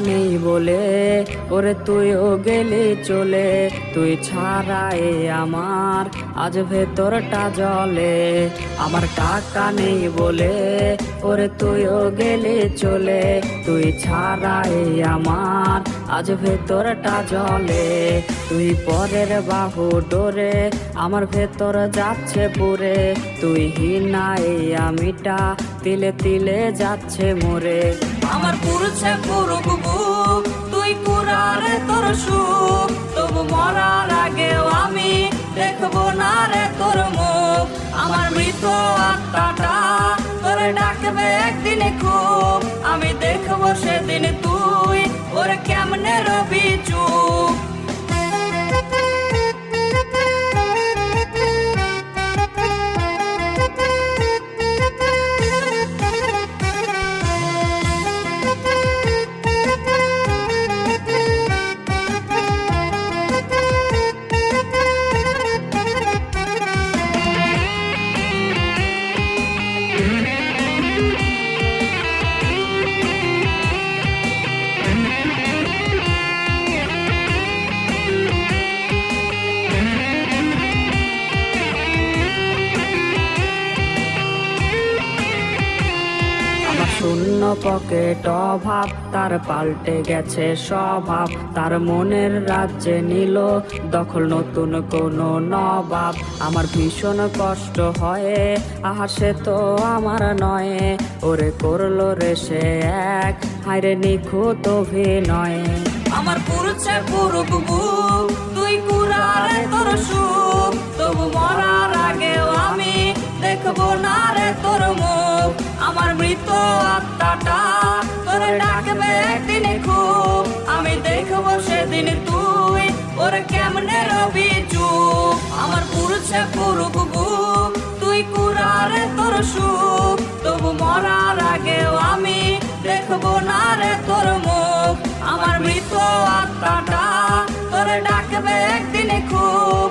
নেই বলে ওরে তুইও গেলি চলে, তুই ছাড়াই আমার আজ ভেতরটা জলে। আমার টাকা নেই বলে ওরে তুইও গেলি চলে, তুই ছাড়াই আমার আজ ভেতরটা জলে। তুই পরের বাহু ডোরে আমার ভেতর যাচ্ছে পুরে, তুই হিনাই আমিটা তিলে তিলে যাচ্ছে মোরে। আমার পুরুষে পুরুক বুক, তুই পুরারে তোর সুখ, তবু মরার আগেও আমি দেখবো না রে তোর মুখ। আমার মৃত আত্মাটা তোরে ডাকবে একদিন খুব, আমি দেখবো সেদিন তুই ওরে কেমনে রবি চুপ। শূন্য পকেট অভাব, তার পাল্টে গেছে স্বভাব, তার মনের রাজ্যে নিল দখল নতুন কোনো নবাব। আমার ভীষণ কষ্ট হয়, আহা সে তো আমার নয়, ওরে করলো রে সে এক হায়রে নিখুঁত অভিনয়। আমার পুরুষে পুরুক বুক, তুই কুরারে তোর সুখ, তবু মরার আগেও আমি দেখবো না রে তোর মুখ। আমার মৃত আত্মাটা তোরে ডাকবে একদিন খুব, আমি দেখবো সেদিন তুই ওরে কেমনে রবি চুপ। আমার পুরুষে পুরুক বুক, তুই কুরারে তোর সুখ, তবু মরার আগেও আমি দেখবো না রে তোর মুখ। আমার মৃত আত্মাটা তোরে ডাকবে একদিন খুব,